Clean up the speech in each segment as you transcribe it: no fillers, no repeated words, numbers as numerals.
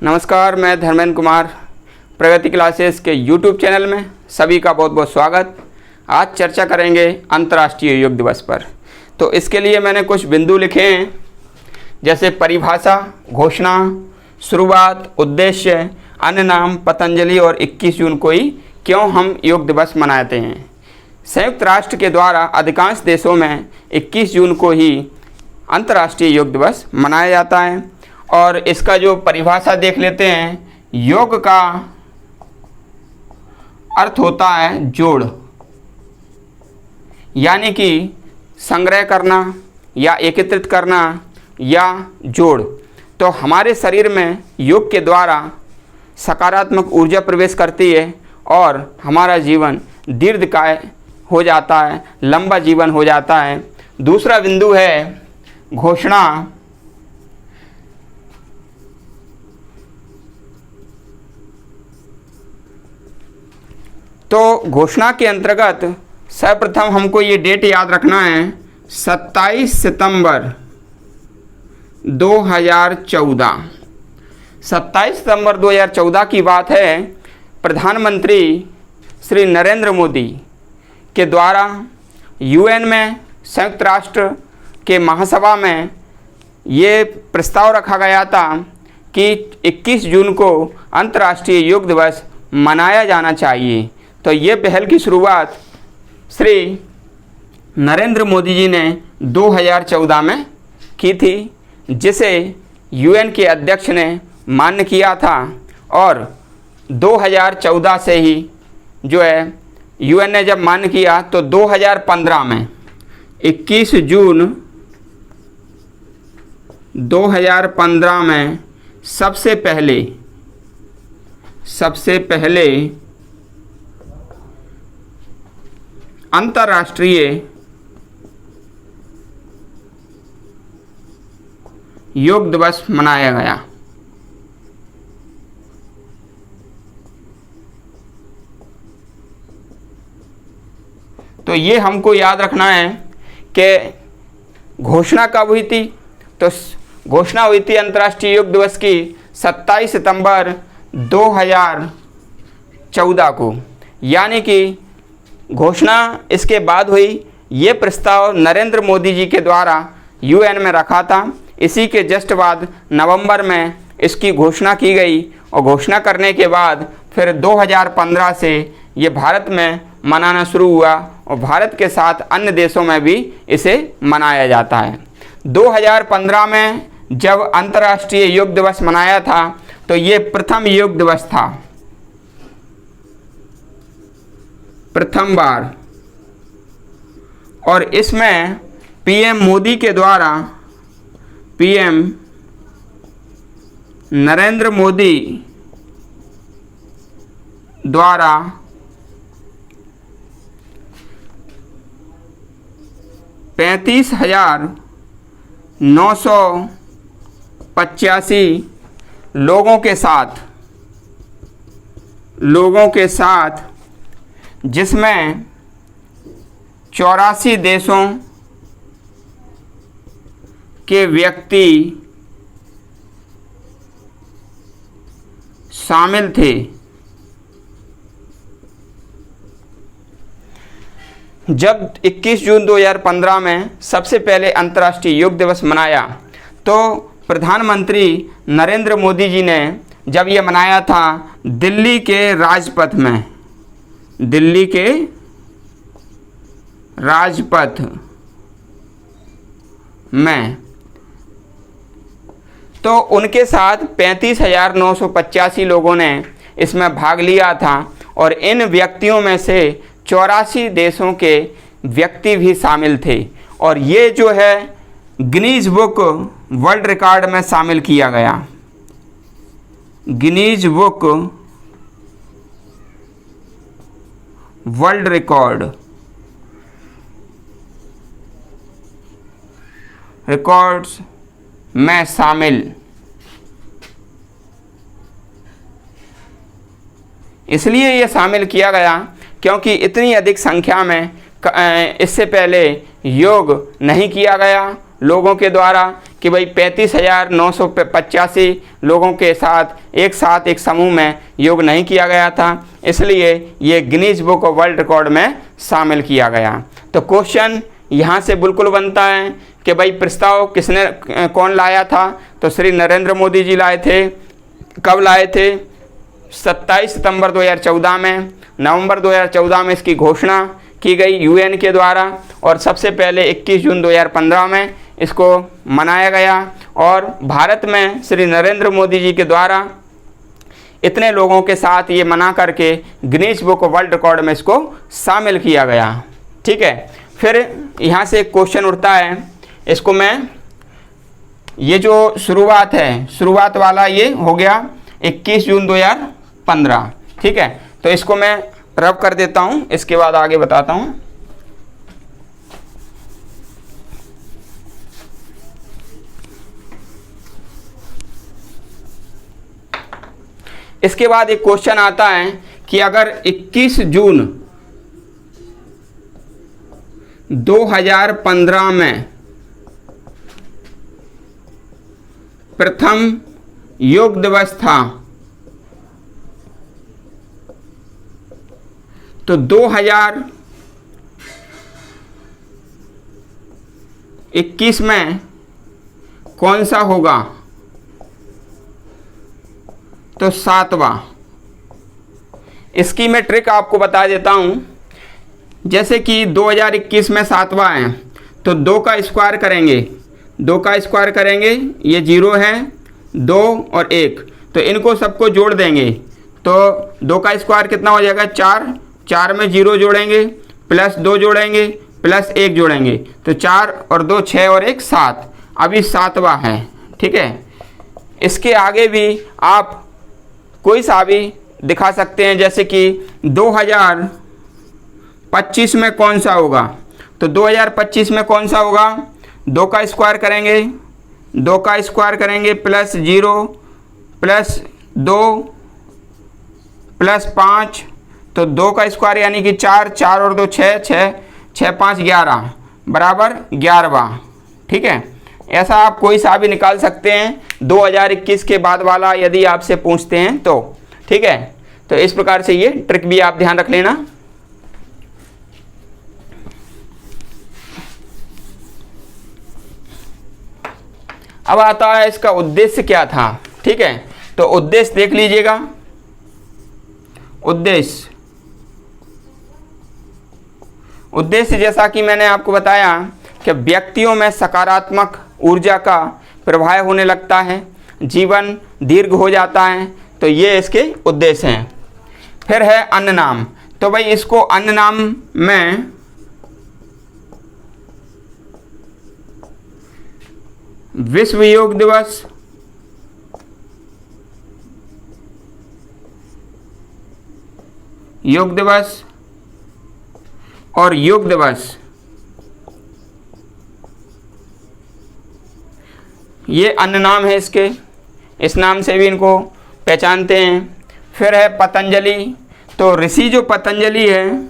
नमस्कार, मैं धर्मेंद्र कुमार प्रगति क्लासेस के YouTube चैनल में सभी का बहुत बहुत स्वागत। आज चर्चा करेंगे अंतर्राष्ट्रीय योग दिवस पर। तो इसके लिए मैंने कुछ बिंदु लिखे हैं, जैसे परिभाषा, घोषणा, शुरुआत, उद्देश्य, अन्य नाम, पतंजलि और 21 जून को ही क्यों हम योग दिवस मनाते हैं। संयुक्त राष्ट्र के द्वारा अधिकांश देशों में 21 जून को ही अंतर्राष्ट्रीय योग दिवस मनाया जाता है। और इसका जो परिभाषा देख लेते हैं, योग का अर्थ होता है जोड़, यानी कि संग्रह करना या एकत्रित करना या जोड़। तो हमारे शरीर में योग के द्वारा सकारात्मक ऊर्जा प्रवेश करती है और हमारा जीवन दीर्घकाय हो जाता है, लंबा जीवन हो जाता है। दूसरा बिंदु है घोषणा। तो घोषणा के अंतर्गत सर्वप्रथम हमको ये डेट याद रखना है, 27 सितंबर 2014। 27 सितंबर 2014 की बात है। प्रधानमंत्री श्री नरेंद्र मोदी के द्वारा UN में, संयुक्त राष्ट्र के महासभा में ये प्रस्ताव रखा गया था कि 21 जून को अंतर्राष्ट्रीय योग दिवस मनाया जाना चाहिए। तो ये पहल की शुरुआत श्री नरेंद्र मोदी जी ने 2014 में की थी, जिसे UN के अध्यक्ष ने मान्य किया था। और 2014 से ही जो है UN ने जब मान्य किया तो 2015 में 21 जून 2015 में सबसे पहले अंतर्राष्ट्रीय योग दिवस मनाया गया। तो ये हमको याद रखना है कि घोषणा कब हुई थी। तो घोषणा हुई थी अंतर्राष्ट्रीय योग दिवस की 27 सितंबर 2014 को, यानी कि घोषणा इसके बाद हुई। ये प्रस्ताव नरेंद्र मोदी जी के द्वारा UN में रखा था। इसी के जस्ट बाद नवंबर में इसकी घोषणा की गई और घोषणा करने के बाद फिर 2015 से ये भारत में मनाना शुरू हुआ और भारत के साथ अन्य देशों में भी इसे मनाया जाता है। 2015 में जब अंतर्राष्ट्रीय योग दिवस मनाया था तो ये प्रथम योग दिवस था, प्रथम बार। और इसमें PM मोदी के द्वारा, PM नरेंद्र मोदी द्वारा 35,985 लोगों के साथ जिसमें 84 देशों के व्यक्ति शामिल थे। जब 21 जून 2015 में सबसे पहले अंतर्राष्ट्रीय योग दिवस मनाया तो प्रधानमंत्री नरेंद्र मोदी जी ने जब ये मनाया था दिल्ली के राजपथ में, तो उनके साथ 35,985 लोगों ने इसमें भाग लिया था। और इन व्यक्तियों में से 84 देशों के व्यक्ति भी शामिल थे। और ये जो है गिनीज बुक वर्ल्ड रिकॉर्ड में शामिल किया गया। गिनीज बुक वर्ल्ड रिकॉर्ड्स में शामिल इसलिए ये शामिल किया गया क्योंकि इतनी अधिक संख्या में इससे पहले योग नहीं किया गया लोगों के द्वारा कि भाई 35,985 लोगों के साथ एक समूह में योग नहीं किया गया था, इसलिए ये Guinness book of world record में शामिल किया गया। तो क्वेश्चन यहाँ से बिल्कुल बनता है कि भाई प्रस्ताव कौन लाया था, तो श्री नरेंद्र मोदी जी लाए थे। कब लाए थे? 27 सितंबर 2014 में। नवंबर 2014 में इसकी घोषणा की गई यूएन के द्वारा, और सबसे पहले 21 जून 2015 में इसको मनाया गया। और भारत में श्री नरेंद्र मोदी जी के द्वारा इतने लोगों के साथ ये मना करके Guinness book of world record में इसको शामिल किया गया। ठीक है, फिर यहाँ से एक क्वेश्चन उठता है, इसको मैं, ये जो शुरुआत है, शुरुआत वाला ये हो गया 21 जून 2015। ठीक है, तो इसको मैं रब कर देता हूँ, इसके बाद आगे बताता हूँ। इसके बाद एक क्वेश्चन आता है कि अगर 21 जून 2015 में प्रथम योग दिवस था, तो 2021 में कौन सा होगा? तो 7वां। इसकी मैं ट्रिक आपको बता देता हूं। जैसे कि 2021 में 7वां है, तो 2 का स्क्वायर करेंगे, 2 का स्क्वायर करेंगे, ये 0 है, 2 और 1, तो इनको सबको जोड़ देंगे, तो 2 का स्क्वायर कितना हो जाएगा? 4, 4 में 0 जोड़ेंगे, प्लस 2 जोड़ेंगे, प्लस 1 जोड़ेंगे, तो 4 और 2 6 और 1 7। अभी 7वां है। ठीक है, इसके आगे भी आप कोई सा भी दिखा सकते हैं, जैसे कि 2025 में कौन सा होगा? तो 2025 में कौन सा होगा? 2 का स्क्वायर करेंगे, 2 का स्क्वायर करेंगे, प्लस 0 प्लस 2 प्लस 5, तो 2 का स्क्वायर यानी कि 4, 4 और 2 6, 6, 6 5 11 बराबर 11वां। ठीक है, ऐसा आप कोई सा भी निकाल सकते हैं 2021 के बाद वाला, यदि आपसे पूछते हैं तो। ठीक है, तो इस प्रकार से ये ट्रिक भी आप ध्यान रख लेना। अब आता है इसका उद्देश्य क्या था। ठीक है, तो उद्देश्य देख लीजिएगा। उद्देश्य जैसा कि मैंने आपको बताया कि व्यक्तियों में सकारात्मक ऊर्जा का प्रवाह होने लगता है, जीवन दीर्घ हो जाता है, तो ये इसके उद्देश्य हैं। फिर है अन्य नाम, तो भाई इसको अन्य नाम में विश्व योग दिवस, योग दिवस और योग दिवस, ये अन्य नाम है इसके, इस नाम से भी इनको पहचानते हैं। फिर है पतंजलि, तो ऋषि जो पतंजलि है,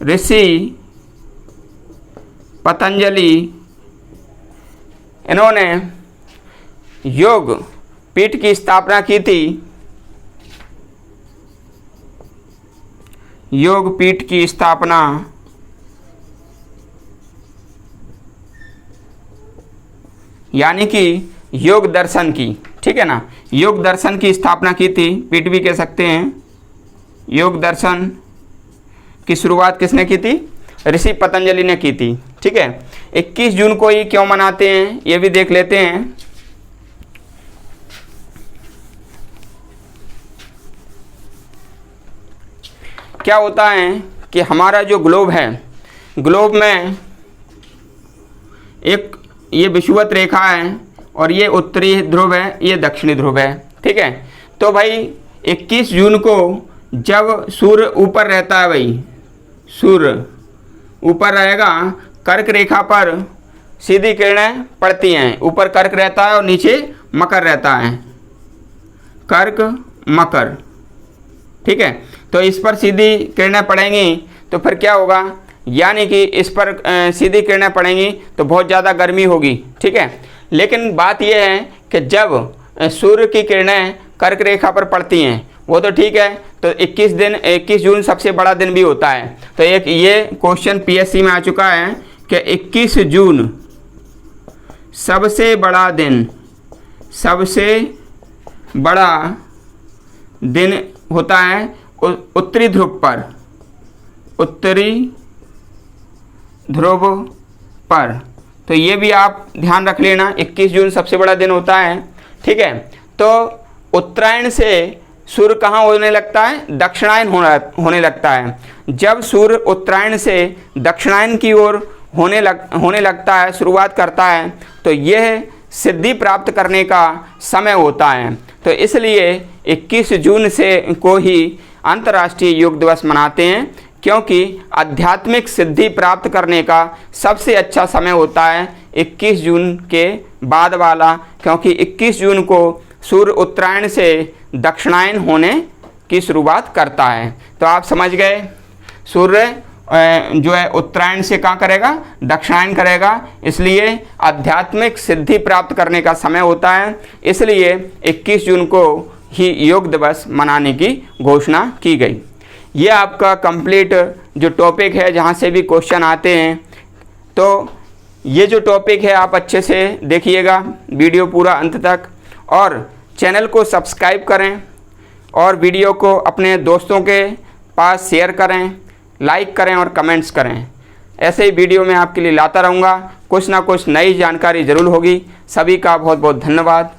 ऋषि पतंजलि, इन्होंने योग पीठ की स्थापना की थी, योग पीठ की स्थापना यानी कि योग दर्शन की। ठीक है ना, योग दर्शन की स्थापना की थी, पीठ भी कह सकते हैं। योग दर्शन की शुरुआत किसने की थी? ऋषि पतंजलि ने की थी। ठीक है, 21 जून को ही क्यों मनाते हैं ये भी देख लेते हैं। क्या होता है कि हमारा जो ग्लोब है, ग्लोब में एक ये विषुवत रेखा है और ये उत्तरी ध्रुव है, ये दक्षिणी ध्रुव है। ठीक है, तो भाई 21 जून को जब सूर्य ऊपर रहता है, भाई सूर्य ऊपर रहेगा, कर्क रेखा पर सीधी किरणें पड़ती हैं। ऊपर कर्क रहता है और नीचे मकर रहता है, कर्क मकर। ठीक है, तो इस पर सीधी किरणें पड़ेंगी तो फिर क्या होगा, यानी कि इस पर सीधी किरणें पड़ेंगी तो बहुत ज़्यादा गर्मी होगी, ठीक है। लेकिन बात यह है कि जब सूर्य की किरणें कर्क रेखा पर पड़ती हैं वो तो ठीक है, तो 21 जून सबसे बड़ा दिन भी होता है। तो एक ये क्वेश्चन पीएससी में आ चुका है कि 21 जून सबसे बड़ा दिन होता है उत्तरी ध्रुव पर। तो ये भी आप ध्यान रख लेना, 21 जून सबसे बड़ा दिन होता है, ठीक है। तो उत्तरायण से सूर्य कहाँ होने लगता है? दक्षिणायन होने लगता है। जब सूर्य उत्तरायण से दक्षिणायन की ओर होने लगता है, शुरुआत करता है, तो यह सिद्धि प्राप्त करने का समय होता है। तो इसलिए 21 जून से को ही अंतर्राष्ट्रीय योग दिवस मनाते हैं, क्योंकि आध्यात्मिक सिद्धि प्राप्त करने का सबसे अच्छा समय होता है 21 जून के बाद वाला, क्योंकि 21 जून को सूर्य उत्तरायण से दक्षिणायन होने की शुरुआत करता है। तो आप समझ गए, सूर्य जो है उत्तरायण से कहाँ करेगा? दक्षिणायन करेगा, इसलिए आध्यात्मिक सिद्धि प्राप्त करने का समय होता है। इसलिए 21 जून को ही योग दिवस मनाने की घोषणा की गई। ये आपका कंप्लीट जो टॉपिक है, जहाँ से भी क्वेश्चन आते हैं, तो ये जो टॉपिक है आप अच्छे से देखिएगा वीडियो पूरा अंत तक, और चैनल को सब्सक्राइब करें और वीडियो को अपने दोस्तों के पास शेयर करें, लाइक करें और कमेंट्स करें। ऐसे ही वीडियो मैं आपके लिए लाता रहूँगा, कुछ ना कुछ नई जानकारी ज़रूर होगी। सभी का बहुत बहुत धन्यवाद।